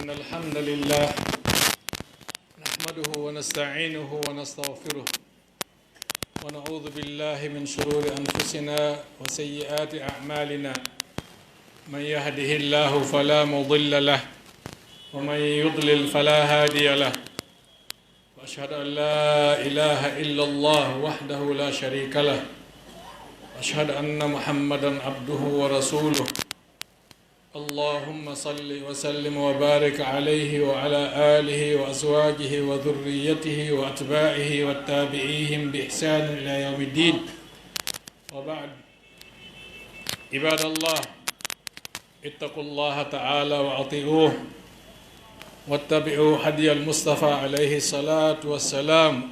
إن الحمد لله نحمده ونستعينه ونستغفره ونعوذ بالله من شرور أنفسنا وسيئات أعمالنا من يهده الله فلا مضل له ومن يضلل فلا هادي له وأشهد أن لا إله إلا الله وحده لا شريك له وأشهد أن محمدا عبده ورسوله اللهم صل وسلم وبارك عليه وعلى آله وأزواجه وذريته وأتباعه والتابعيهم بإحسان إلى يوم الدين وبعد عباد الله اتقوا الله تعالى وأطيعوه واتبعوا هدي المصطفى عليه الصلاة والسلام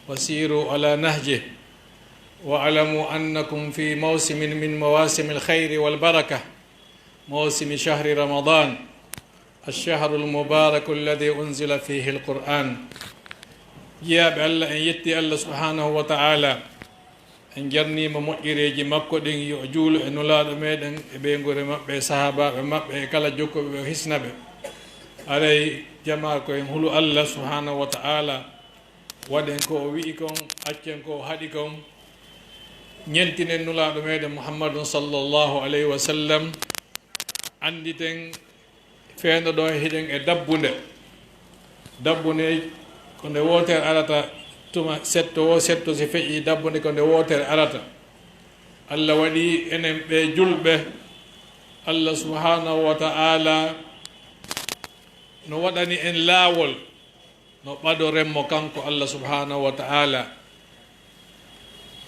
وسيروا على نهجه واعلموا أنكم في موسم من مواسم الخير والبركة موسم شهر رمضان الشهر المبارك الذي أنزل فيه القرآن يا بالله أن يتي الله سبحانه وتعالى أن جرني ممؤيري مكو دين يؤجول أن لا دميدن بينغور مبه صحابة مبه كلا جوكو بحسنب علي جماعة كوين هلو الله سبحانه وتعالى ودن كو ويكم أجن كو هديكم نينتين نلا دميدن محمد صلى الله عليه وسلم anditen feendo ɗo hiɗen e dabbunde ko nde wootere arata tuma setto si feƴƴi dabbunde ko nde wootere arata allah waɗi enen ɓe julɓe allah subhanahu wa ta'ala no waɗani en laawol no ɓaɗo remmo kanko allah subhanahu wa ta'ala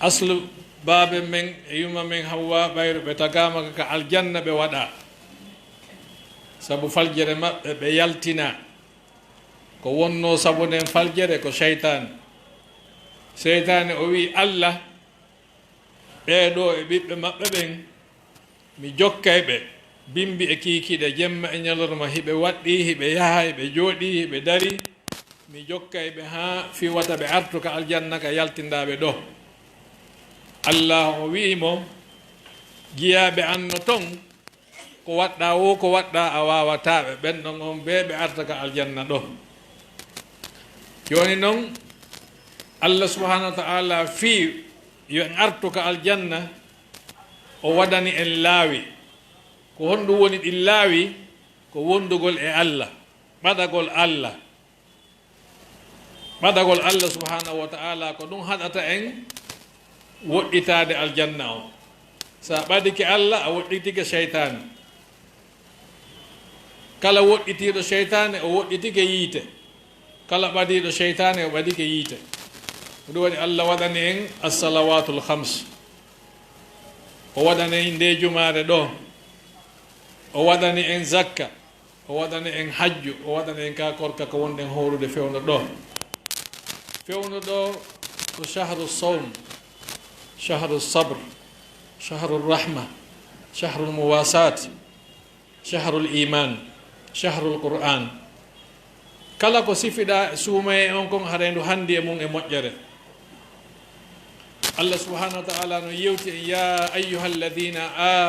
aslu baabe men e yuma men hawwa ɓayro ɓe tagama ka aljanna ɓe waɗa sabu faljere maɓɓe ɓe yaltina ko wonno sabu nden faljere ko seytane o wi allah ɓeeɗo e ɓiɓɓe maɓɓe ɓen mi jokkay ɓe bimbi e kiikiɗe jemma e ñalorma hiɓe waɗɗi hiɓe yaha hiɓe jooɗi hiɓe dari mi jokkay ɓe ha fi wata ɓe artu ka aljanna ka yaltindaɓe ɗo allah o wi'imo jiyaɓe anno ton ko waɗɗa o ko waɗɗa a wawataɓe ɓenɗon on ɓe arta ka aljanna ɗo joni noon allah subhanahu wa ta'ala fi yo en artu ka aljanna o waɗani en laawi ko honɗum woni ɗin laawi ko wondugol e allah ɓaɗagol allah subhanahu wa ta'ala ko ɗum haɗata en woɗɗitade aljanna o sa ɓadike allah a woɗɗitike seytane kala woɗɗitiɗo seytane o woɗɗitike yiite kala ɓadiɗo seytane o ɓadike yiite ɗum waɗi allah waɗani en assalawatul hams o waɗani en nde jumare ɗo o waɗani en zakka o waɗani en hajju o waɗani en ka korka ko wonɗen howrude fewno ɗo ko shahru sawm shahru sabr shahru rahma shahru muwasat shahru iman shahrul qur'an kala ko sifiɗa suumaye on kon harendu handi e mum e moƴƴere allah subhanahu wa ta'ala no yewti en ya ayyuha alladina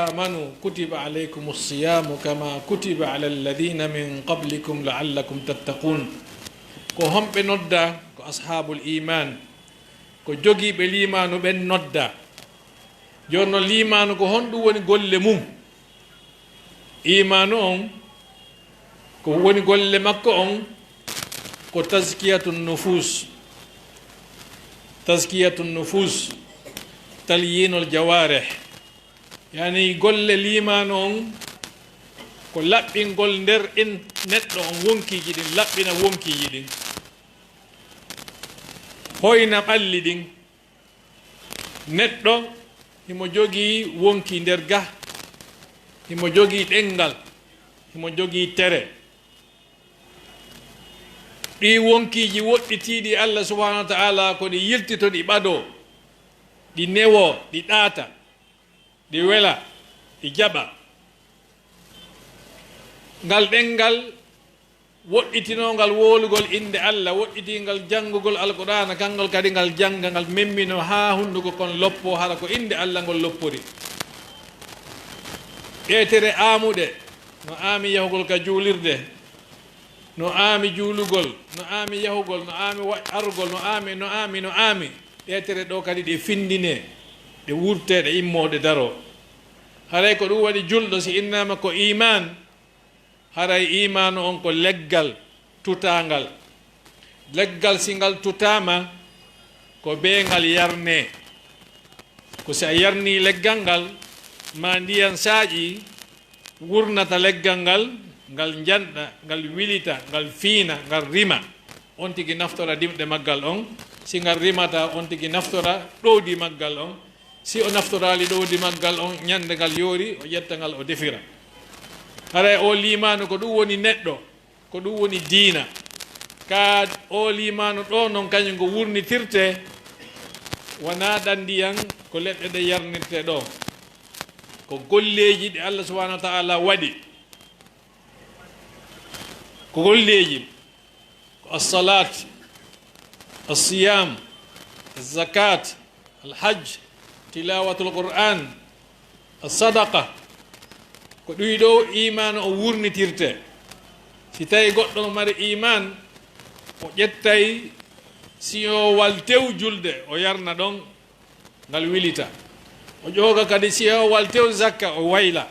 amanu kutiba alaykum as-siyamu kama kutiba ala alladina min qablikum la'allakum tattaqun ko homɓe nodda ko ashabul iman ko jogiiɓe limanu ɓen nodda joni noon limanu ko honɗum woni golle mum imanu on ko woni golle makko on ko tazkiyatun nufus talyinul jawarih yani golle limano on ko laɓɓingol nder en neɗɗo on wonkiji ɗin laɓɓina wonkiji ɗin hoyna ɓalli ɗin neɗɗo himo jogii wonki nder ga himo jogii ɗengal himo jogii tere ɗi wonkiji woɗɗitiɗi allah subhanahu wa ta'ala ko ɗi yiltito ɗi ɓado ɗi newo ɗi ɗaata ɗi wela ɗi jaɓa ngal ɗengal woɗɗitinongal wolugol inde allah woɗɗitingal janngugol alqur'ana kanngol kadi ngal jannga ngal memmino ha hunduko kon loppo hala ko inde allah ngol loppori ƴeetere amuɗe no aami yahugol ka juulirde no aami juulugol, no aami yahugol, no aami arugol, no aami ɗeetere ɗo kadi ɗe findine ɗe wurte ɗe immode daro haray ko ɗum waɗi julɗo si innama ko iman haray imanu on ko leggal tutangal leggal si ngal tutama ko beegal yarne ko si a yarni leggal ngal ma ndiyan saaƴi wurnata leggal ngal ngal janɗa ngal wilita ngal fiina ngal rima on tigi naftora dimɗe maggal on si ngal rimata on tigi naftora ɗowdi maggal on si o naftorali ɗowdi maggal on ñande ngal yoori o ƴetta ngal o defira haray o limanu ko ɗum woni neɗɗo ko ɗum woni diina ka o limanu ɗo noon kañum ko wurnitirte wona ɗan ndiyan ko leɗɗe ɗe yarnirte ɗo ko golleji ɗi Allah subhanahu wa ta'ala waɗi ko golleji ko as-salat as-siyam az-zakat al-hajj tilawatul qur'an as-sadaqa ko ɗuy ɗo iman o wurnitirte si tawi goɗɗo no mari iman o ƴettay si o wal tew julde o yarna ɗon ngal wilita o ƴooga kadi si o wal tew zakka o wayla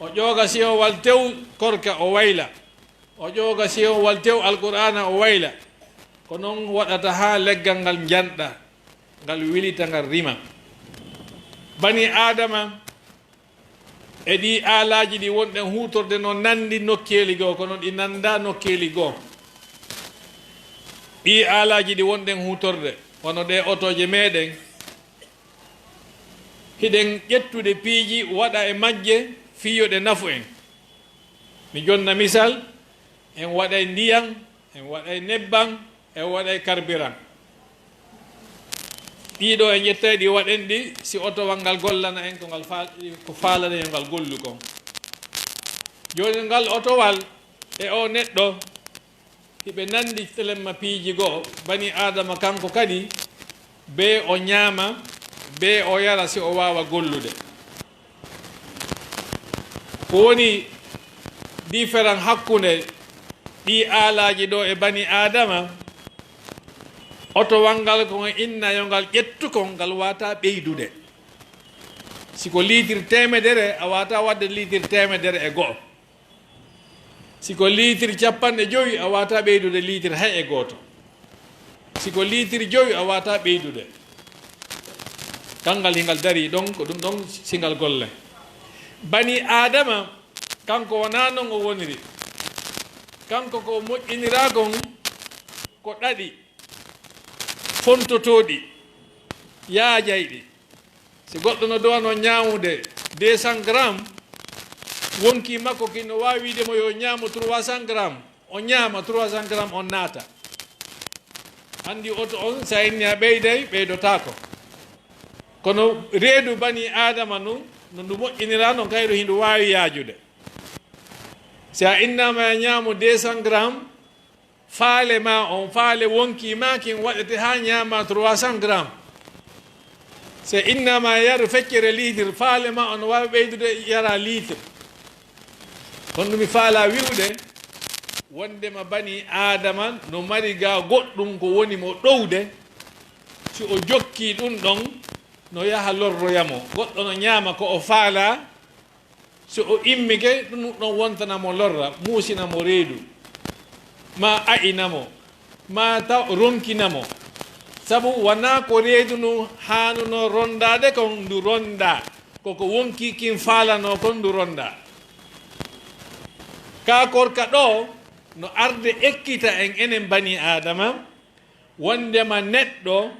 o ƴooga si o wal tew korka o wayla o ƴooga si o wal tew alqur'ana o wayla ko noon waɗata ha leggal ngal janɗa ngal wilita ngal rima bani adama e ɗi aalaji ɗi wonɗen hutorde no nandi nokkeli goo kono ɗi nanda nokkeli goo ɗi aalaji ɗi wonɗen hutorde wono ɗe otoje meɗen hiɗen ƴettude piiji waɗa e majje fiyoɗe nafu en mi jonna misal en waɗay ndiyam en waɗay nebban en waɗay carburant ɗiɗo en ƴettay ɗi waɗen ɗi si otowal ngal gollana en ko ngal ko faalana yo ngal gollu kon joni ngal otowal e o neɗɗo hiɓe nandi telemma piiji goo bani adama kanko kadi be o ñaama be o yara si o wawa gollude ko woni différent hakkunde ɗi aalaji ɗo e bani adama otowal ngal ko inna yo ngal ƴettu kon ngal wata ɓeydude siko litre temedere a wata wadde litre temedere e goho siko litre 50 a wata ɓeydude litre hay e goto siko litre 5 a wata ɓeydude kangal hingal dari ɗon ko ɗum ɗon singal golle bani adama kanko wona noon o woniri kanko ko moƴƴinira kon ko ɗaɗi fontotoɗi yaajayɗi si goɗɗo no dowano ñamude 200 grammes wonki makko kino wawi widemo yo ñaamu 300 grammes o ñaama 300 grammes on naata andi oto on sa inni a ɓeyday ɓeydotako kono reedu bani adama nu no ndu moƴƴinira noon kayru hindu wawi yaajude si a innama e ñaamu 200 grammes faale ma on faale wonki ma kin waɗete ha ñaama 300 grammes se innama yaru feccere litre faale ma on wawi ɓeydude yara litre kono ɗumi faala wiwde wondema bani adama no mari ga goɗɗum ko woni mo ɗowde si o jokki ɗum ɗon no yaha lorroyamo goɗɗo no ñaama ko o faala so o immike ɗum ɗon wontanamo lorra muusinamo reedu ma ayinamo ma taw ronkinamo sabu wona ko reedu no hanuno rondade kon ndu ronda koko wonki kin faalano kon ndu ronda ka korka ɗo no arde ekkita en enen bani adama wondema neɗɗo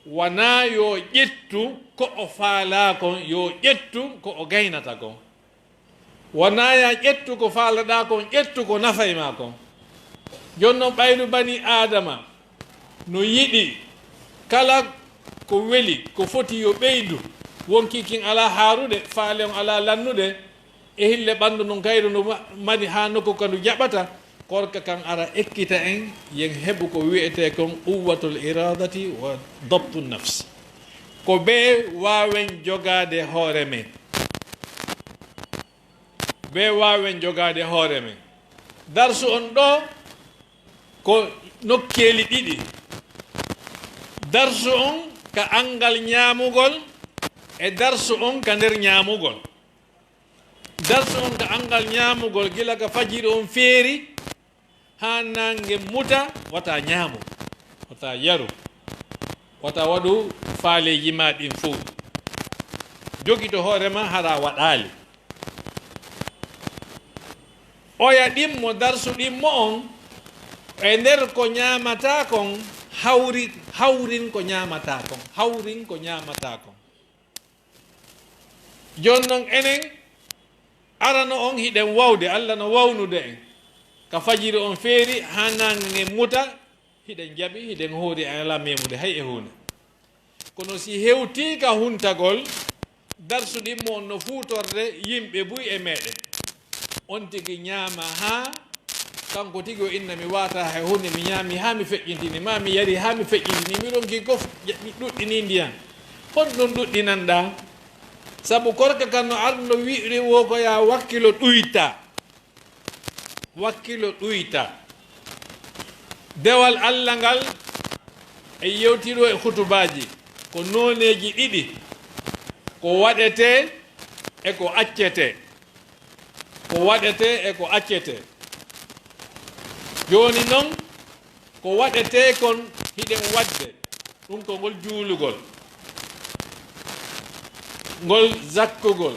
wona yo ƴettu ko o faala kon yo ƴettu ko o gaynata kon wona ya ƴettu ko faalaɗa kon ƴettu ko nafay ma kon jonnon ɓaydu bani adama no yiɗi kala ko weli ko foti yo ɓeydu wonki kin ala haarude faale on ala lannude e hille ɓanndu non kayru no mari ha nokku kandu jaɓata korka kan ara ekkita en yen heɓu ko wiyete kon quwwatul iradati wa dabtu nafs ko ɓe wawen jogade hoore men ɓe wawen jogade hoore men darsu on ɗo ko nokkeeli ɗiɗi. Darsu on ka angal ñaamugol e darsu on ka nder ñaamugol. Darsu on ka angal ñaamugol gila ka fajiri on feeri haa nange muta wata ñaamu, wata yaru, wata waɗu faaleji ma ɗin fof. Jogito hoorema hara waɗaali. Oya ɗimmo darsu ɗimmo on e nder ko ñaamata kon hawrin ko ñaamata kon, hawrin ko ñaamata kon. Jon non enen arano on hiɗen wawde, Allah no wawnude en ka fajiri on feeri ha nange muta hiɗen jaɓi hiɗen hoori ala memude hay e hunde. Kono si hewti ka huntagol darsu ɗimmo on no fuutorde yimɓe buy e meɗen on tigi ñaama ha kanko tigi o inna mi wata hay hunde mi ñaami ha mi feƴƴintini ma mi yari ha mi feƴƴintini miɗon ki gof mi ɗuɗɗini ndiyan hon ɗum ɗuɗɗinanɗa sabu korka kan no arno wi'ri wo ko ya wakkilo ɗuyta, wakkilo ɗuyta. Dewal Allah ngal e yewtiro e hutubaji ko noneji ɗiɗi, ko waɗete e ko accete, ko waɗete e ko accete. Joni noon ko waɗete kon hiɗen wadde ɗum ko ngol juulugol, ngol zakkugol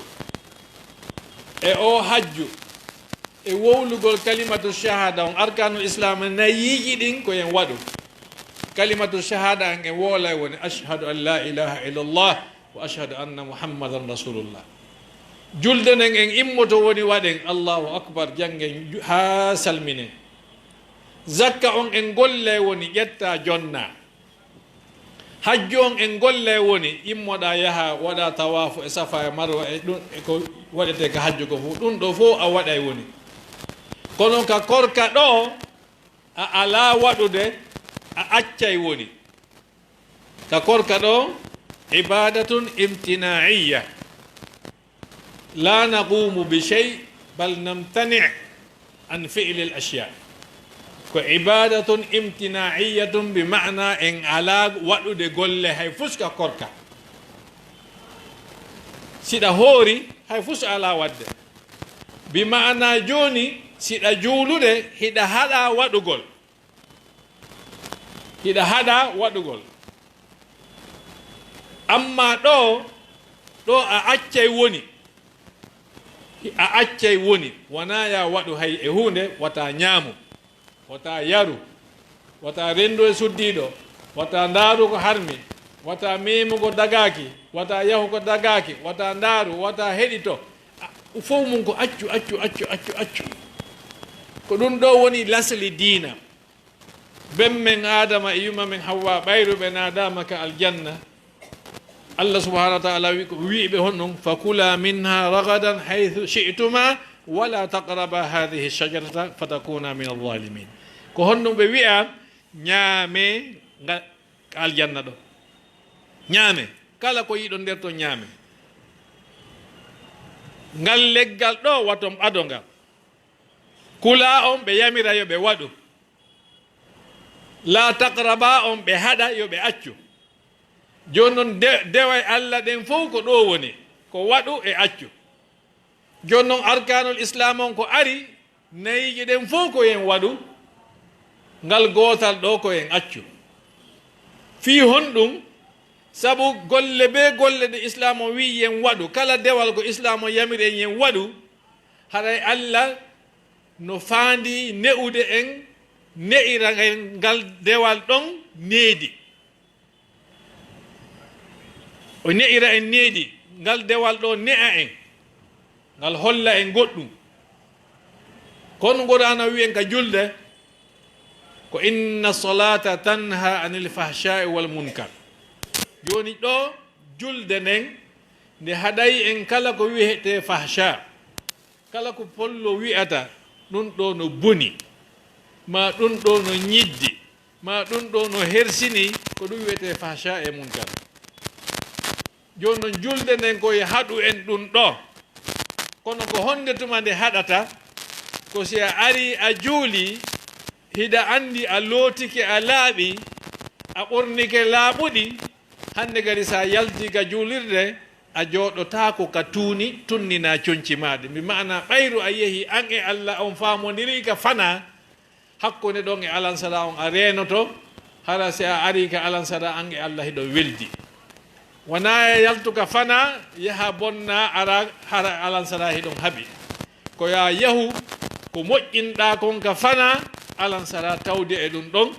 e o hajju e wowlugol kalimatu shahada on arkanul islam nayiji ɗin ko yen waɗu. Kalimatu shahada en woola woni ashhadu an la ilaha illallah wa ashhadu anna muhammadan rasulullah. Julde nen en immoto woni waɗen allahu akbar jangen ha salmine. Zakka on en golle woni ƴetta jonna. Hajju on en golle woni immoɗa yaha waɗa tawafu e safa e marwa e ɗum e ko waɗete ka hajju ko fof ɗum ɗo fof a waɗay woni. Kono ka korka ɗo a ala waɗude a accay woni. Ka korka ɗo ibadatun imtinaiya la naqumu bi shay bal namtani an fi'li al ashya. Ko ibadatun imtinaiyatun bi ma'na en ala waɗude golle hay fuska korka. Siɗa hoori hay fus ala wadde. Bi ma'na joni siɗa juulude hiɗa haɗa waɗugol. Hiɗa haɗa waɗugol. Amma ɗo a accay woni. A accay woni wona ya waɗu hay e hunde wata ñaamu, wata yaru, wata rendo e suddiɗo, wata ndaaru ko harmi, wata memugo dagaki, wata yahu ko dagaki, wata ndaaru, wata heɗito. Fof mum ko accu. Ko ɗum ɗo woni lasli diina. Bemmen Adama e yuma men Hawwa ɓayruɓe nadama ka aljanna. Allah subhanahu wa ta'ala wiɓe honnon fakula minha ragadan haythu shi'tuma wala taqraba hadhihi shajarata fatakuna min adh-dhalimin. Ko honnon ɓe wi'a ñaame nga aljanna ɗo. Ñaame kala ko yiɗo nder to ñaame. Ngal leggal ɗo watom ɓadongal. Kula on ɓe yamira yo ɓe waɗu. La taqraba on ɓe haɗa yo ɓe accu. Joni noon deway Allah ɗen fof ko ɗo woni ko waɗu e accu. Joni noon arkanul islam on ko ari nayiji ɗen fof ko yen waɗu, ngal gotal ɗo ko yen accu. Fi honɗum sabu golle be golle ɗe islam o wi yen waɗu, kala dewal ko islam o yamiri en yen waɗu, haɗay Allah no faandi ne'ude en ne'ira en ngal dewal ɗon needi. O ne'ira en needi ngal dewal ɗo ne'a en ngal holla en goɗɗum. Kono Qur'an wi en ka julde ko inna salata tanha anil fahsha'i wal munkar. Joni ɗo julde nden nde haɗay en kala ko wiyete fahsha, kala ko pollo wi'ata ɗum ɗo no boni, ma ɗum ɗo no ñiddi, ma ɗum ɗo no hersini, ko ɗum wiyete fahsha e munkar. Joni noon julde nden koye haɗu en ɗum ɗo, kono ko honde tuma nde haɗata ko si a ari a juuli hida andi a lootike a laaɓi a ɓornike laaɓuɗi hande kadi sa yalti ka juulirde a jooɗotako ka tunnina coñci maɗe mi mana ɓayru a yeehi an e Allah on famodiri ka fana hakkude ɗon e alansara on a reenoto hara si a ari ka alansara an e Allah hiɗo weldi wona e yaltuka fana yaha bonna ara hara alansara hiɗon haaɓi ko ya yahu ko moƴƴinɗa kon ka fana alansara tawde e ɗum ɗon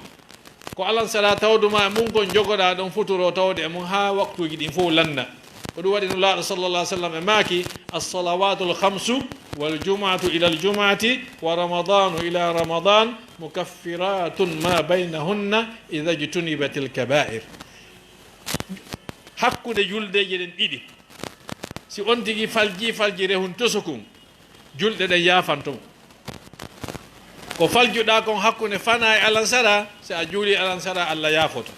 ko alansara tawduma e mum kon jogoɗa ɗon futuro tawde e mum ha waktuji ɗin fof landa ko ɗum waɗi no laaɗo sallallah sallam e maaki alsalawatu lhamsu waljumatu ila aljumati wa ramadanu ila ramadan mukaffiratun ma baynahunna ida jtunibat alkabair hakkude juldeje ɗen ɗiɗi si on tigi falji rehun tosokun julɗe ɗen yafantomo ko faljuɗa kon hakkude fana e alansara si a juuli alansara Allah yaafoto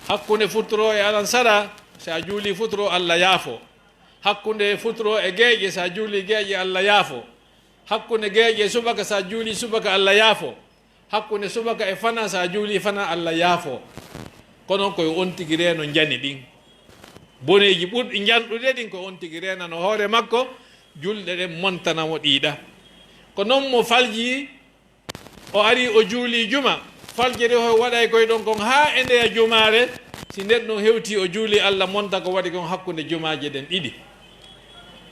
hakkude futuro e alansara si a juuli futuro Allah yaafo hakkude futuro e geeƴe si a juuli geeƴe Allah yaafo hakkude geeƴe subaka si a juuli subaka Allah yaafo hakkude subaka e fana si a juuli fana Allah yaafo kono koye on tigi reeno jani ɗin boneji ɓurɗi janɗude ɗin ko on tigi renano hoore makko julɗe ɗen montanamo ɗiiɗa ko noon mo falji o ari o juuli juma faljere o waɗay koye ɗon kon ha e ndeya jumare si nden ɗon hewti o juuli Allah monta ko waɗi kon hakkude jumaje ɗen ɗiɗi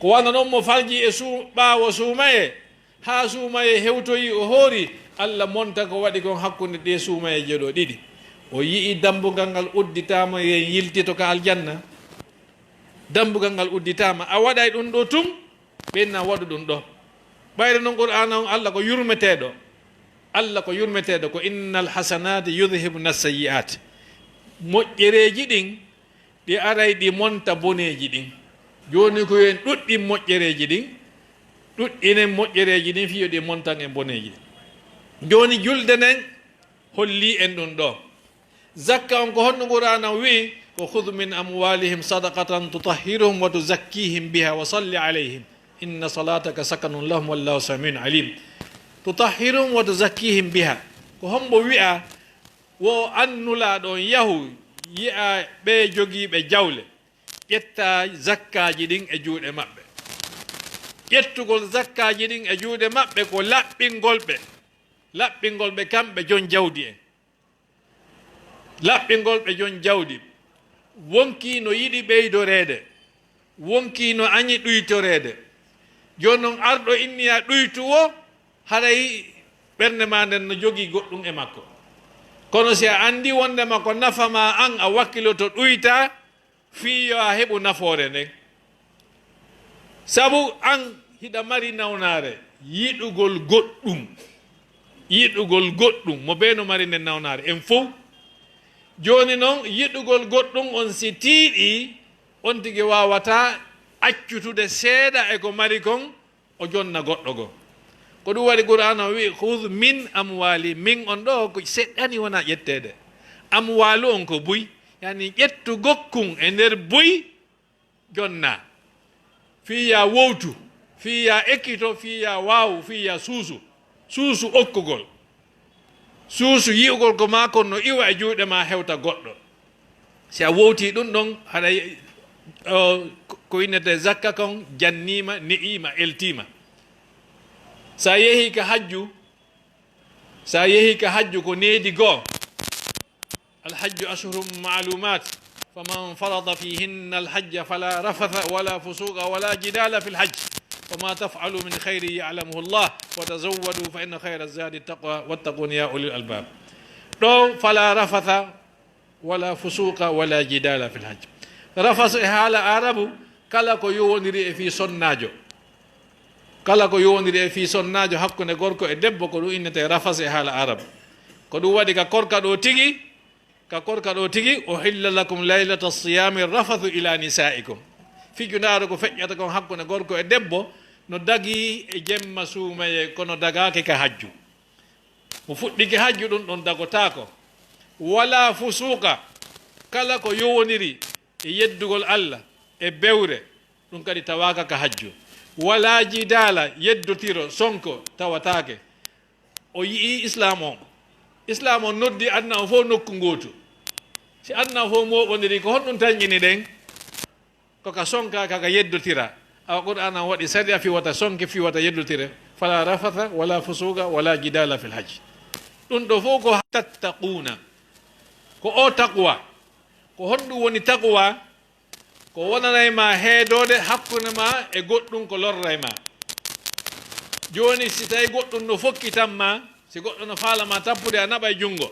ko wana noon mo falji e ɓaawo suumaye ha suumaye hewtoyi o hoori Allah monta ko waɗi kon hakkude ɗe suumayeje ɗo ɗiɗi o yii dambugal ngal udditama yen yiltito ka aljanna dambugal ngal udditama a waɗay ɗum ɗo tum ɓenna waɗu ɗum ɗo ɓayre noon qur'ana on Allah ko yurmeteɗo ko innal hasanati yudhibna sayyi'at moƴƴereji ɗin ɗi aray ɗi monta boneji ɗin joni ko en ɗuɗɗi moƴƴereji ɗin ɗuɗɗinen moƴƴereji ɗin fiyo ɗi montan e boneji ɗin joni julde nden holli en ɗum ɗo zakka on ko honno qur'ana wi ko khudh min amwalihim sadaqatan tutahhiruhum wa tuzakkihim biha wa salli alayhim inna salataka sakanun lahum wallahu samiun alim tutahhiruhum wa tuzakkihim biha ko hombo wi'a wo annulaɗon yahu yi'a ɓe jogiiɓe jawle ƴetta zakkaji ɗin e juuɗe maɓɓe ƴettugol zakkaji ɗin e juuɗe maɓɓe ko laɓɓingol ɓe kamɓe jon jawdi en laɓɓingol ɓe jon jawdi wonki no yiɗi ɓeydoreede wonki no añi ɗuytoreede joni noon arɗo inniya ɗuytuwo haray ɓernde ma nden no jogii goɗɗum e makko kono si a anndi wondema ko nafama an a wakkiloto ɗuyta fiyo a heɓu nafoore nden sabu an hiɗa mari nawnaare yiɗugol goɗɗum mo ɓe no mari nden nawnaare en fof joni noon yiɗugol goɗɗum on si tiiɗi on tigi wawata accutude seeɗa e ko mari kon o jonna goɗɗo go ko ɗum waɗi qur'ana wi khudh min amwali min on ɗo ko seɗɗani wona ƴettede amwalu on ko buy yani ƴettu gokkun e nder buy jonna fiya wowtu fiya ekkito fiya waawu fiya suusu okkugol suusu yi'ugol ko ma kon no iwa e juuɗe ma hewta goɗɗo si a wowti ɗum ɗon haɗa ko innete zakka kon jannima ni'ima eltima sa yehi ka hajju ko needi goo alhajju ashhurum ma'lumat faman farada fihinna alhajja fala rafatha wala fusuqa wala jidala fi lhajj wama taf'alu min khayri ya'lamuhu llah wa tazawwadu fa inna khayra zadi taqwa wattaqun ya ulil albab ɗo fala rafatha wala fusuqa wala jidala fi lhajj rafas e haala arabu kala ko yowodiri e fi sonnajo hakkunde gorko e debbo ko ɗum innete rafas e haala arabu ko ɗum waɗi ka korka ɗo tigi uhilla lakum laylata siyami rafathu ila nisaikum fijunaro ko feƴƴata kon hakkunde gorko e debbo no dagi e jemma suumaye kono dagake ka hajju mo fuɗɗike hajju ɗum ɗon dagotako wala fusuqa kala ko yowodiri e yeddugol Allah e bewre ɗum kadi tawaka ka hajju wala jidala yeddotiro sonko tawatake o yii islam on islam on noddi adna o fof nokku gootu si adna fof moɓodiri ko honɗum tan ñini ɗen koka sonka kaka yeddotira awa qur'ana waɗi sariya fi wata sonke fi wata yeddotire fala rafatha wala fusuga wala jidala fil hajj ɗum ɗo fof ko tattaquna ko o taqwa ko honɗum woni taqwa ko wonanayma heedode hakkunde ma e goɗɗum ko lorray ma joni si tawi goɗɗum no fokkitanma si goɗɗo no faalama tappude a naɓa e junngo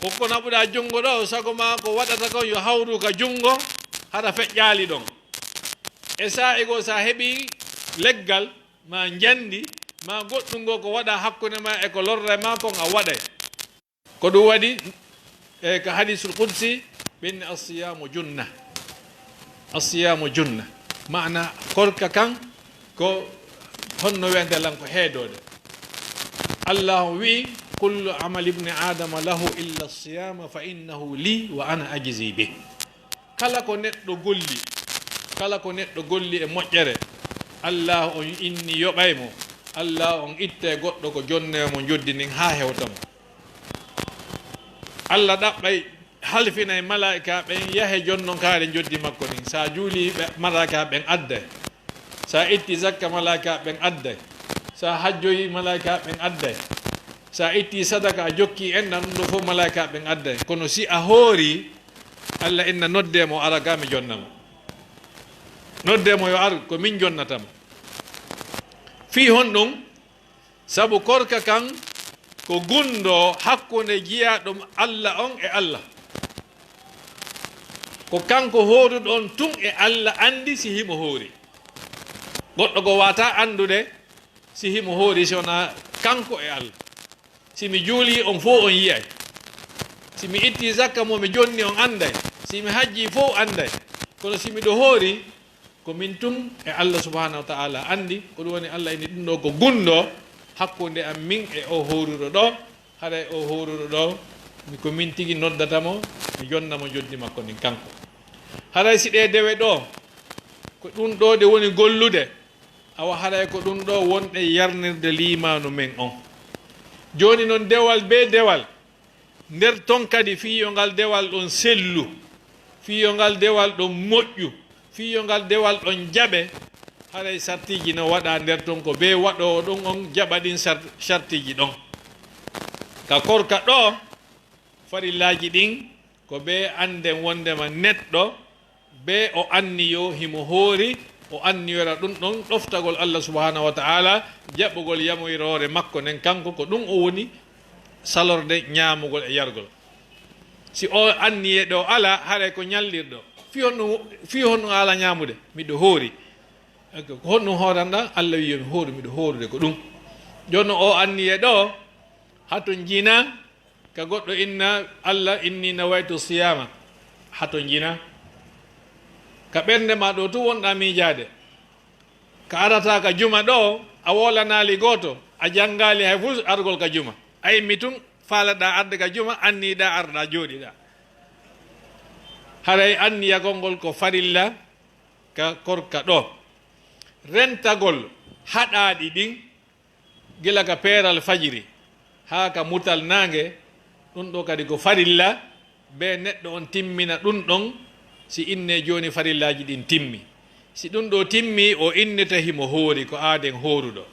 koko naɓuɗa junngo ɗo sago ma ko waɗata kon yo hawru ka junngo haɗa feƴƴaali ɗon e sa'i go sa heɓi leggal ma jandi ma goɗɗum ngo ko waɗa hakkunde ma e ko lorray ma kon a waɗay ko ɗum waɗi e ko hadisul qudsi ɓenni asiyamu junna asiyamu junna mana korka kan ko honno wiyante lan ko heedode allah wi kullu amali ibni adama lahu illa siyama fa innahu li wa ana ajzi bih kala ko neɗɗo golli e moƴƴere allah on inni yoɓaymo allah on itte goɗɗo ko jonnemo joddinin ha hewtamo allah ɗaɓɓay halfina e malaika ɓen yahe jonnon kaare joddi makko nin sa juuli malaika ɓen adday sa itti zakka malaika ɓen adday sa hajjoyi malaika ɓen adday sa itti sadaka a jokki enna ɗum ɗo fof malaika ɓen adday kono si a hoori allah inna noddemo ara ga mi jonnamo noddemo yo ar ko min jonnatamo fi honɗum sabu korka kan ko gundo hakkunde jiyaɗum allah on e allah ko kanko hooruɗo on tun e allah andi si himo hoori goɗɗo ko wata andude si himo hoori si wona kanko e allah si mi juuli on fof on yiyay si mi itti zakka mo mi jonni on anday si mi hajji fof anday kono si miɗo hoori ko min tun e allah subhanahu wa ta'ala andi ko ɗum woni allah ini ɗum ɗo ko gundo hakkunde am min e o hooruɗo ɗo haɗa o hooruɗo ɗo ko min tigi noddatamo mi jonnamo joddi makko nin kanko haɗay si ɗe dewe ɗo ko ɗum ɗo de woni gollude awa haɗay ko ɗum ɗo wonɗe yarnirde limanu men on joni noon dewal be dewal nder ton kadi fiyo ngal dewal ɗon sellu fiyo ngal dewal ɗon moƴƴu fiyo ngal dewal ɗon jaɓe haɗay sartiji no waɗa nder ton ko be waɗowo ɗum on jaɓa ɗin sartiji ɗon ka korka ɗo farillaji ɗin ko be anden wondema neɗɗo be o anniyo himo hoori o anniyora ɗum ɗon ɗoftagol allah subhanahu wa ta'ala jaɓɓugol yamoyrore makko nen kanko ko ɗum o woni salorde ñamugol e yargol si o anniye ɗo ala haɗa ko ñallirɗo fi honɗum ala ñamude miɗo hoori ko honɗum horanɗa allah wi yomi hoori miɗo hoorude ko ɗum jonno o anniye ɗo hato jina ka goɗɗo inna allah inni nawaytu siyama hato jina ka ɓernde ma ɗo tu wonɗa miijade ka arata ka juma ɗo a wolanali goto a janggali hay fof argol ka juma a immi tun faalaɗa arde ka juma anniɗa arɗa jooɗiɗa haray anniyagol ngol ko farilla ka korka ɗo rentagol haɗaɗi ɗin gila ka peeral fajiri ha ka mutal nangue ɗum ɗo kadi ko farilla be neɗɗo on timmina ɗum ɗon si inne joni farillaji ɗin timmi si ɗum ɗo timmi o inneta himo hoori ko aaden hooruɗo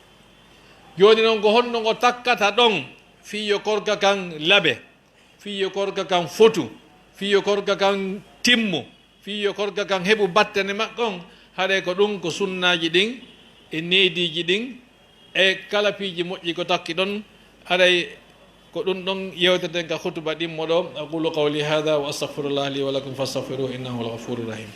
joni noon ko honno ngo takkata ɗon fiyo korka kan laaɓe fiyo korka kan fotu fiyo korka kan timmu fiyo korka kan heɓu battane makkon haɗe ko ɗum ko sunnaji ɗin e neediji ɗin e kala piiji moƴƴi ko takki ɗon haɗay ko ɗum ɗon yewteten ka hutuba ɗimmo ɗo aqulu qawli hada wa astaghfirullah li wa lakum fastaghfiruhu innahu al-ghafurur rahim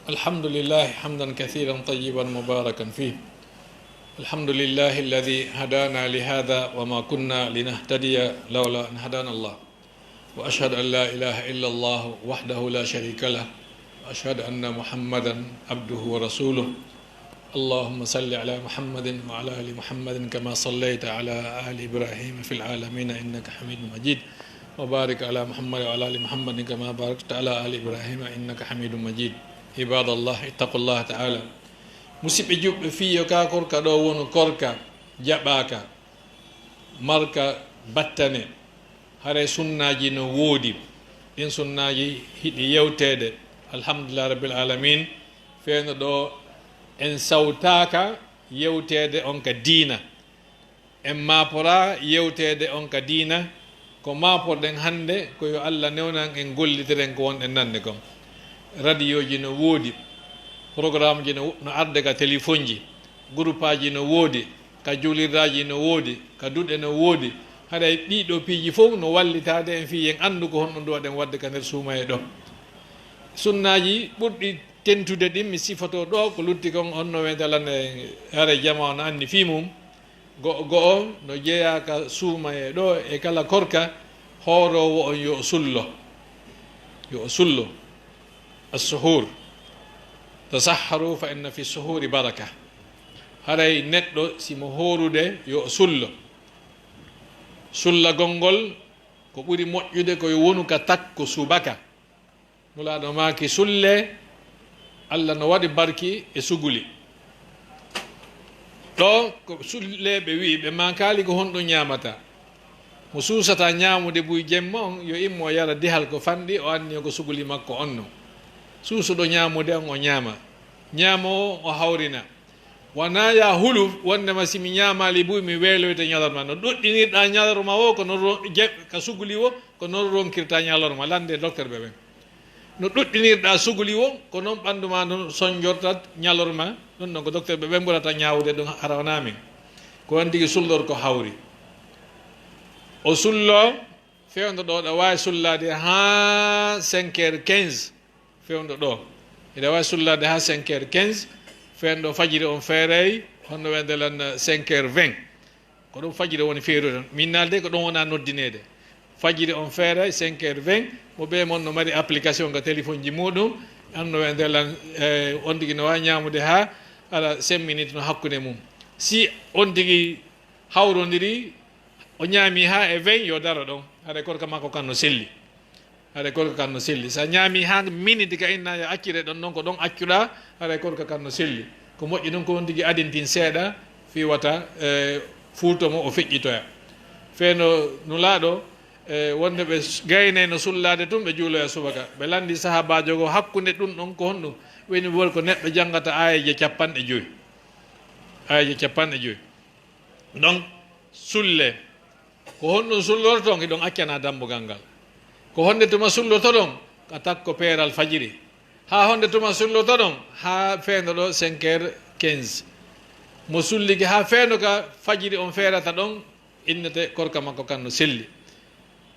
الحمد لله حمدا كثيرا طيبا مباركا فيه الحمد لله الذي هدانا لهذا وما كنا لنهتدي لولا أن هدانا الله وأشهد أن لا إله إلا الله وحده لا شريك له وأشهد أن محمدا عبده ورسوله اللهم صل على محمد وعلى آل محمد كما صليت على آل إبراهيم في العالمين إنك حميد مجيد وبارك على محمد وعلى آل محمد كما باركت على آل إبراهيم إنك حميد مجيد ibadallah ittaqullah taala musidɓe juɓɓe fiyo ka korka ɗo woni korka jaɓaka marka battane hare sunnaji no woodi ɗin sunnaji hiɗi yewtede alhamdulillah rabbil alamin feeno ɗo en sawtaka yewtede on ka diina en mapora yewtede on ka diina ko maporɗen hande koyo allah newnan en gollitiren ko wonɗen nande kon radio ji no woodi programme ji no arde ka téléphone ji groupe aji no woodi ka julirdaji no woodi ka duɗe no woodi haɗa ɗiɗo piiji fof no wallitade en fi en andu ko honɗum ɗo waɗen wadde ka nder suumaye ɗo sunnaji ɓurɗi tentude ɗin mi sifoto ɗo ko lutti kon onno wedelane hare jama no anni fi mum go'o no jeeya ka suumaye ɗo e kala korka hoorowo on yo sullo assuhur tasahharu fa inna fi suhuri baraka haray neɗɗo simo horude yo sulla gongol ko ɓuri moƴƴude koye wonu ka takko subaka nulaɗo maki sulle allah no waɗi barki e suguli ɗo ko sulleɓe wi ɓe makali ko honɗo ñamata mo suusata ñamude buy jemma on yo immo yara dihal ko fanɗi o anni ko suguli makko onno suusuɗo ñamude on o ñama o hawrina wona ya hulu wondema simi ñamali buy mi weeloyde ñalorma no ɗoɗɗinirɗa ñalorma o ko non ka suguli o ko non ronkirta ñalorma lande docteur ɓe ɓen no ɗoɗɗinirɗa suguli o ko noon ɓanduma no soñjorta ñalorma ɗum ɗon ko docteur ɓe ɓen ɓurata ñawde ɗum arawnami ko on tigui sullor ko hawri o sullo fewdo ɗo ɗa wawi sullade ha 5h15 fewdo ɗo ina wawi sullade ha 5h15 fewdo fajiri on feerey honno wendelan 5h20 ko ɗum fajiri woni feerude min nalde ko ɗum wona noddinede fajiri on feere 5h20 mo ɓe mon no mari application ga téléphone ji muɗum anno wendelan on tigui no wawi ñamude ha ala 5 minutes no hakkude mum si on tigui hawrodiri o ñaami ha e 20 yo daro ɗon haɗa korka makko kan no selli sa ñaami ha minute ka inna yo accire ɗon noon ko ɗon accuɗa haɗa korka kan no selli ko moƴƴi ɗum ko on tigui adintin seeɗa fiwata fuutomo o feƴƴitoya feeno nulaɗo wonde ɓe gayne no sullade tun ɓe juuloya subaka ɓe landi sahabajo go hakkude ɗum ɗon ko honɗum woni wol ko neɗɗo janggata ayaje 50 joyyi donc sulle ko honɗum sullorto ton iɗon accana dambugal ngal ko honde tuma sulloto ɗon ka takko peeral fajiri ha honde tuma sulloto ɗon ha feendo ɗo 5h15 mo sulliki ha feendo ka fajiri on feerata ɗon innete korka makko kan no selli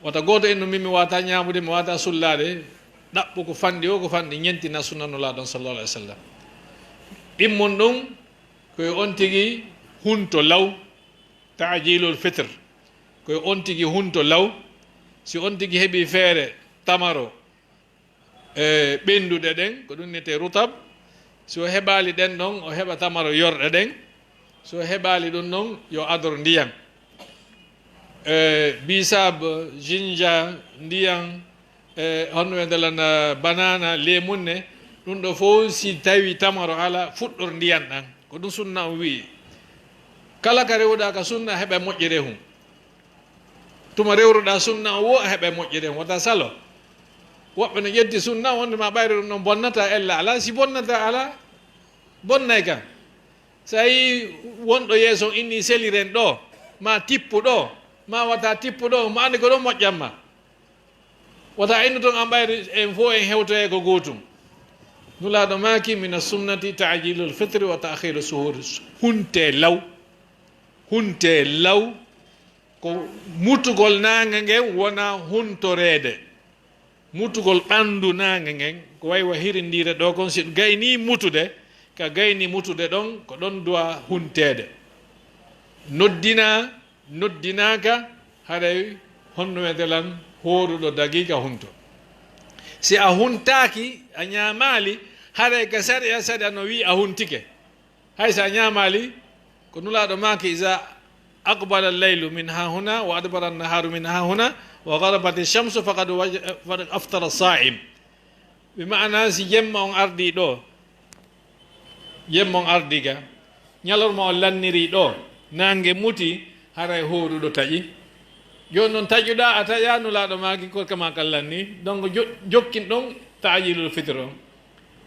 wata goto en no mimi wata ñamude mi wata sullade ɗaɓɓu ko fanɗi o ko fanɗi ñentina sunnanulaɗon sallallah alih w sallam ɗimmon ɗum koye on tigui hunto law taajilul fitre koye on tigui hunto law si on tigui heeɓi feere tamaro ɓenduɗe ɗen ko ɗum nete rutab so heɓali ɗen ɗon o heɓa tamaro yorɗe ɗen so heɓali ɗum ɗon yo ador ndiyam bisab jinja ndiyam honno wendelana banana lemunne ɗum ɗo fof si tawi tamaro ala fuɗɗor ndiyam ɗan ko ɗum sunna o wi kala ka rewɗa ka sunna heɓa moƴƴere hum tuma rewruɗa sunna o wo a heɓa moƴƴere hum wata salo woɓɓe no ƴetti sunna wondema ɓayre ɗum ɗon bonnata ella ala si bonnata ala bonnay kan so yi wonɗo yeeso inni seliren ɗo ma tippu ɗo ma wata tippu ɗo mo andi ko ɗon moƴƴatma wata innu toon an ɓayre en fof en hewtoye ko gotum nulaɗo maki mina sunnati taajilul fitre wa taakhiru suhur hunte law ko mutugol nange ngen wona huntorede mutugol ɓandu nange ngen ko way wa hirindire ɗo kon si gayni mutude ka gayni mutude ɗon ko ɗon duwa huntede noddinaka haɗay honno wedelan horuɗo dagiga hunto si a huntaki a ñamali haɗay ka saɗa no wi a huntike hay sa ñamali ko nulaɗo maki isa aqbala alleylu min ha huna wa adbara annaharu min ha huna wa garabat alchamsu faqad aftara saim ɓe maana si jemma on ardi ɗo jemma on ardi ga ñalorma on lanniri ɗo nangue muti haray horuɗo taƴi joni noon taƴuɗa a taƴanulaɗo maki ko kama kallanni donc jokkin ɗon taajilul fitre on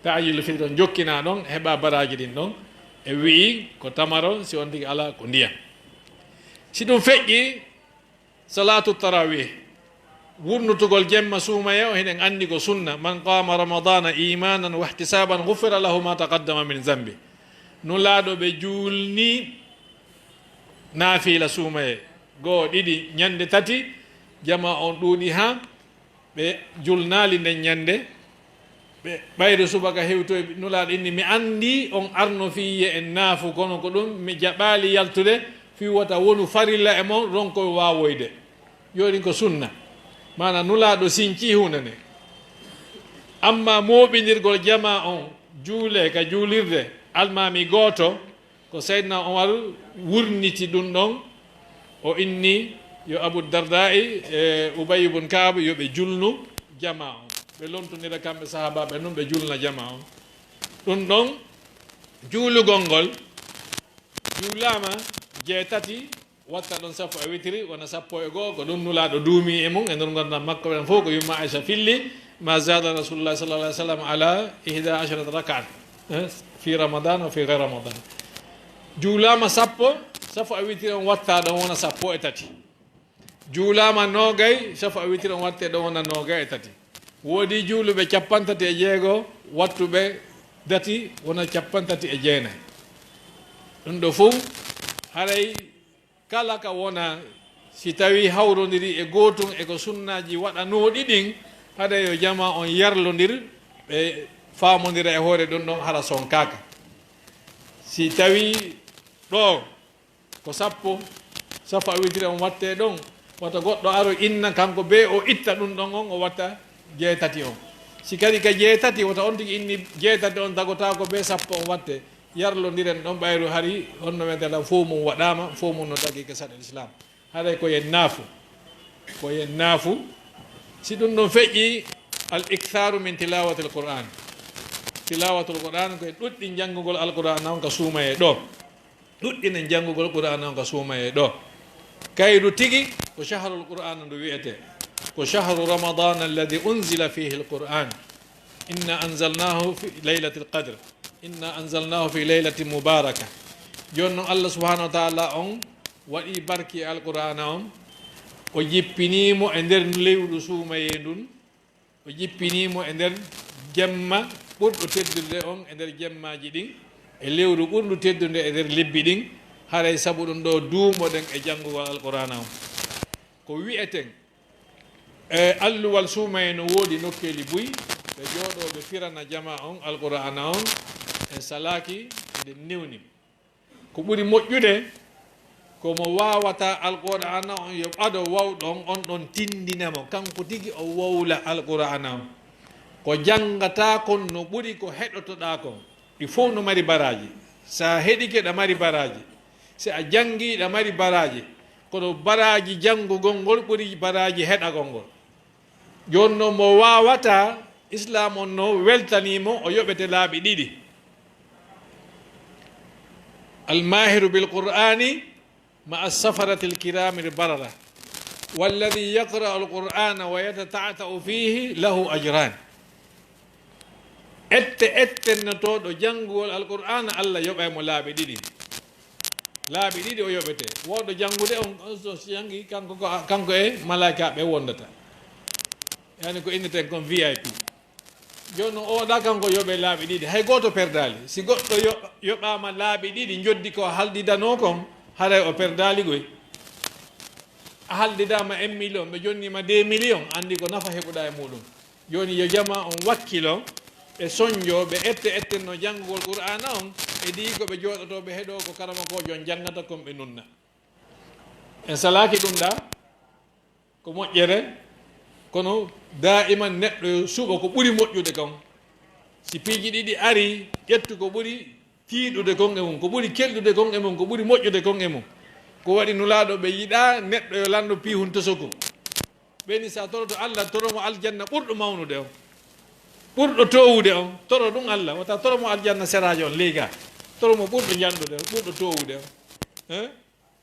taajilul fitre on jokkina ɗon heɓa baraji ɗin ɗon e wii ko tamaro si on tigi ala ko ndiyam si ɗum feƴƴi salatu tarawih wurnutugol jemma suumaye o heɗen anndi ko sunna man qama ramadana imanan wa ihtisaban gufira lahu ma taqaddama min zambi nulaaɗo ɓe juulni naafila suumaye goo ɗiɗi ñande tati jama on ɗuuɗi ha ɓe julnaali nden ñande ɓe ɓayde subaka hewtoy nulaaɗo inni mi anndi on arno fiye en naafu kono ko ɗum mi jaɓaali yaltude fi wata wonu farilla e mon ronkoye waawoyde joni ko sunna mana nulaaɗo sinci hunde nde amma mooɓinirgol jama on juule ka juulirde almami gooto ko seydna omar wurniti ɗum ɗon o inni yo abou dardai e ubay ibn kaab yoɓe julnu jama on ɓe lontodira kamɓe sahabaɓe noon ɓe julna jama on ɗum ɗon juulugol ngol juulama jeetati watta ɗon sappo e witiri wona sappo e goho ko ɗum nulaaɗo duumi e mum e nder gondam makko ɓen fof ko yumma aicha filli ma zada rasulullah sallallah alih w sallam ala 11 rakat fi ramadan o fi gayre ramadan juulama sappo e witiri on watta ɗon wona sappo e tati juulama nogay sappo e witiri on watte ɗon wona nogay e tati woodi juuluɓe capantati e jeego wattuɓe dati wona capantati e jeenayi ɗum ɗo fof haray kala ka wona si tawi hawrodiri e gootum eko sunnaji waɗanoɗi ɗin haɗa yo jama on yarlodir ɓe famodira e hoore ɗum ɗon hara son kaka si tawi ɗo ko sappo a witiri on watte ɗon wata goɗɗo aro inna kanko be o itta ɗum ɗon on o watta jeetati on si kadi ka jeetati wata on tigi inni jeetati on dagota ko be sappo on watte yarlodiren ɗon ɓayru hari honno wedela fof mum waɗama fof mum no dagui ke saɗa l'islam haɗay koyen naafu si ɗum ɗon feƴƴi al iktharu min tilawati l qur'an tilawatul qur'an koye ɗuɗɗi janngugol alqur'an on ka suumaye ɗo ɗuɗɗinen janngugol qur'an on ka suumaye ɗo kayru tigi ko shahrul qur'an ndu wiyete ko shahru ramadan alladi unzila fihi l qur'an inna anzalnahu fi leylati l qadre inna anzalnahu fi leylatin mubaraka joni noon allah subahanahu wa taala on waɗi barki e alqur'ana on o jippinimo e nder lewru suumaye ndun o jippinimo e nder jemma ɓurɗo teddude on e nder jemmaji ɗin e lewru ɓurɗu teddude e nder lebbi ɗin haray saabu ɗum ɗo duumoɗen e janngugol alqur'ana on ko wiyeten e alluwal suumaye no woodi nokkeli buy ɓe jooɗoɓe firana jama on alqur'ana on en salaki nde newni ko ɓuri moƴƴude komo wawata alqur'ana on yo ɓaɗo wawɗon on ɗon tindinamo kanko tigi o wowla alqur'ana on ko janngata kon no ɓuri ko heɗotoɗa kon ɗi fof no mari baraji sa heɗike ɗa mari baraji si a jangi ɗa mari baraji kono baraji janngugol ngol ɓuri baraji heɗagol ngol joni noon mo wawata islam on no weltanimo o yoɓete laaɓi ɗiɗi الماهر بالقرآن مع السفرة الكرام البررة والذي يقرأ القرآن ويتتعتع فيه له أجران ette notoɗo janngugol alqur'ana allah yoɓaymo laaɓi ɗiɗi o yoɓete woɗɗo janngude on so jangi kanko e malaikaɓe wondata yani ko inneten kon VIP joni noon oɗa kanko yoɓe laaɓi ɗiɗi hay goto perdali si goɗɗo yoɓama laaɓi ɗiɗi joddi ko haldidano kon haray o perdali goy a haldidama 1 million ɓe jonnima 2 million andi ko nafa heɓuɗa e muɗum joni yo jama on wakkilo ɓe soñjo ɓe ettenno janngugol qur'ana on e ɗi ko ɓe jooɗotoɓe heɗo ko karama ko jon janngata kon ɓe nunna en salaki ɗum ɗa ko moƴƴere kono daiman neɗɗo yo suɓa ko ɓuri moƴƴude kon si piiji ɗiɗi ari ƴettu ko ɓuri tiiɗude kon e mum ko ɓuri kelɗude kon e mum ko ɓuri moƴƴude kon e mum ko waɗi nulaaɗo ɓe yiɗa neɗɗo yo lanndo piihun tosokum ɓeni sa toroto allah toromo aljanna ɓurɗo mawnude on ɓurɗo towude on toro ɗum Allah wata toro mo aljanna serajo on leyga toro mo ɓurɗo jandude on ɓurɗo towude on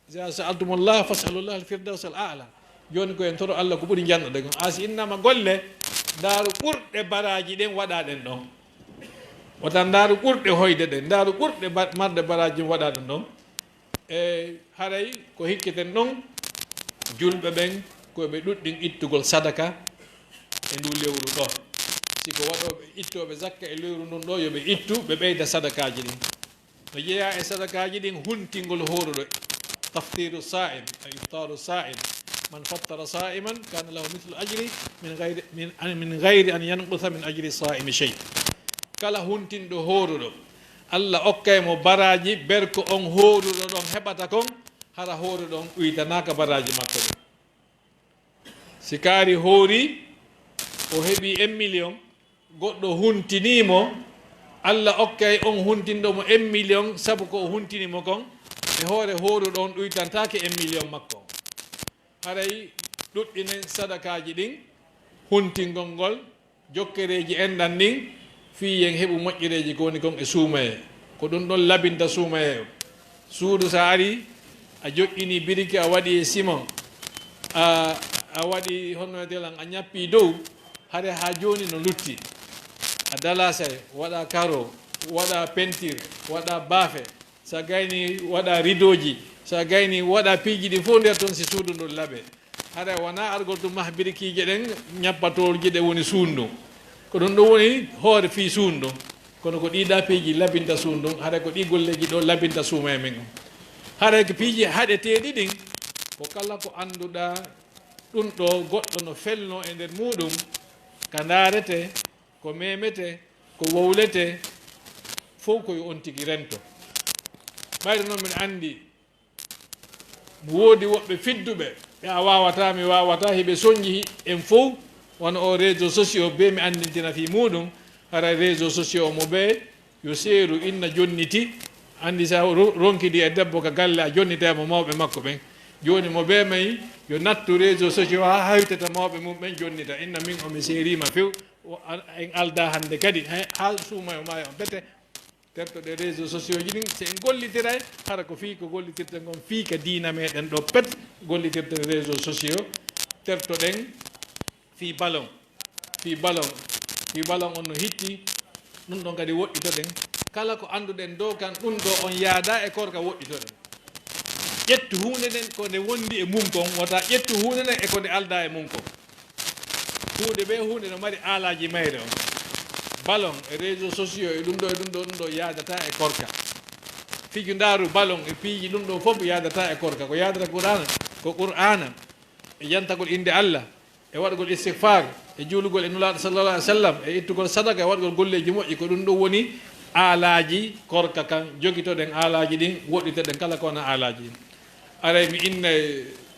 sa sa'altumullah fas'alullah al-firdaws al-a'la joni ko en toro Allah ko ɓuri janɗude kon asi innama golle ndaaru ɓurɗe baraji ɗen waɗaɗen ɗon wata ndaaru ɓurɗe hoyde ɗen ndaaru ɓurɗe marde baraji waɗa ɗum ɗon e haray ko hikketen ɗon julɓe ɓen koɓe ɗuɗɗin ittugol sadaka e ndu lewru ɗo siko waɗoɓe ittoɓe zakka e lewru ndun ɗo yoɓe ittu ɓe ɓeyda sadakaji ɗin no jeeya e sadakaji ɗin huntingol horuɗo taftiru sa'im e iftaru sa'im man fattara sa'iman kana lahu mithlu ajri min gayri an yanqusa min ajri sa'imi shay kala huntinɗo horuɗo Allah okkay mo baraji berko on horuɗo ɗon heɓata kon hara horuɗo on uytanaka baraji makko ɗum si kaari hoori o heɓi 1 million goɗɗo huntinimo Allah okkay on huntinɗomo 1 million sabu ko o huntinimo kon e hoore horuɗo on ɗuytantake 1 million makko haray ɗuɗɗinen sadakaji ɗin huntingol ngol jokkereji enɗan ndin fiyen heɓu moƴƴereji ko woni kon e suumaye ko ɗum ɗon labinta suumaye suudu sa ari a joƴƴini biriki a waɗi e simon a waɗi honno telan a ñappi dow hare ha joni no lutti a dalasay waɗa karo waɗa peinture waɗa baafe sa gayni waɗa ridoji sa gayni waɗa piiji ɗi fof nder toon si suudu ndun laaɓe hare wona argol to mah birikije ɗen ñappatolji ɗe woni suundu ko ɗum ɗum woni hoore fi suundu kono ko ɗiɗa piiji labinta suundu hare ko ɗi golleji ɗo labinta suuma e men on hare ko piiji haɗeteɗi ɗin ko kala ko annduɗa ɗum ɗo goɗɗo no felno e nder muɗum ka ndaarete ko memete ko wowlete fof koye on tigi rento ɓayde noon min anndi woodi woɓɓe fidduɓe ɓe a wawata mi wawata heɓe soñji en fof wono o réseau sociaux be mi andintina fi muɗum hara réseau sociaux mo ɓe yo seeru inna jonniti andi sa ronkidi e debbo ka galle a jonnitemo mawɓe makko ɓen joni mo ɓe may yo nattu réseau sociaux ha hawtata mawɓe mum ɓen jonnita inna min omi seerima few en alda hande kadi ha suumayo ma on bete tertoɗe réseau sociaux ji ɗin so en gollitiray hara ko fii ko gollitirte gon fii ka diina meɗen ɗo pet gollitirte réseau sociaux tertoɗen fi ballon on no hitti ɗum ɗon kadi woɗɗitoɗen kala ko annduɗen dow kan ɗum ɗo on yaada e korka woɗɗitoɗen ƴettu hunde nden ko nde wondi e mum kon wota ƴettu hunde nden e ko nde alda e mum kon hunde ɓe hunde no mari aalaji mayre on ballon e réseau sociaux e ɗum ɗo yadata e korka fiju ndaaru ballon e piiji ɗum ɗo fof yadata e korka ko yadata ko qur'ana e yantagol inde Allah e waɗgol istighfar e juulugol e nulaaɗo sallallah alih w sallam e ittugol sadaka e waɗgol golleji moƴƴi ko ɗum ɗo woni aalaji korka kan jogitoɗen aalaji ɗin woɗɗitoɗen kala ko wona aalaji ɗin aray mi inna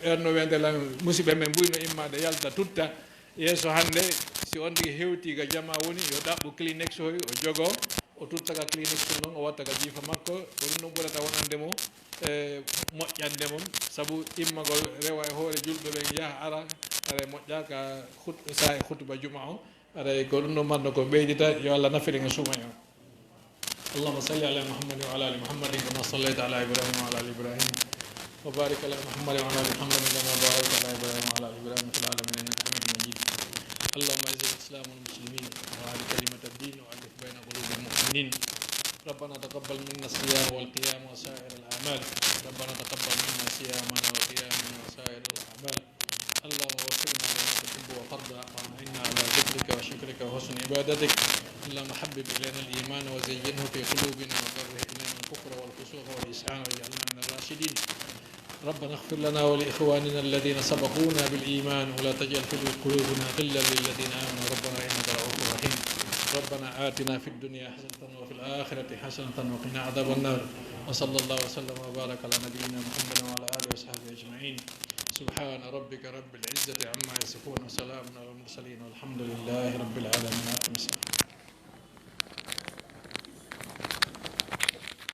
erno wendela musidɓe men mbuyno immade yalta tutta yeeso hannde si on tigi hewti ga jama woni yo ɗaɓɓu clinex hoy o jogo o tuttaka clinex noon o watta ka jiifa makko ko ɗum ɗon ɓurata wonande mo e moƴƴande mum sabu immagol rewa e hoore julɓe ɓen yaha ara aɗa moƴƴa ka sa e hutuba juma o aɗa ko ɗum ɗon marno ko ɓeydita yo Allah nafiri e suuma o allahuma salli ala muhammadin wa ala ali muhammadin kama sallayta ala ibrahima wa ala ali ibrahim wa barik ala muhammadin wa ala ali muhammadin kama barakta ala ibrahima wa ala ali ibrahima fil alamin innaka hamidun majid اللهم اعز الاسلام والمسلمين واعل كلمه الدين والف بين قلوب المؤمنين ربنا تقبل منا الصيام والقيام وسائر الاعمال ربنا تقبل منا صيامنا وقيامنا وسائر الاعمال اللهم وفقنا لما تحب وترضى واعنا على ذكرك وشكرك وحسن عبادتك اللهم حبب الينا الايمان وزينه في قلوبنا وكره الينا الكفر والفسوق والعصيان واجعلنا من الراشدين ربنا اغفر لنا ولإخواننا الذين سبقونا بالإيمان ولا تجعل في قلوبنا غلا للذين آمنوا ربنا إنك رؤوف رحيم ربنا آتنا في الدنيا حسنة وفي الآخرة حسنة وقنا عذاب النار وصلى الله وسلم وبارك على نبينا محمد وعلى آله وصحبه أجمعين سبحان ربك رب العزة عما يصفون وسلام على المرسلين والحمد لله رب العالمين.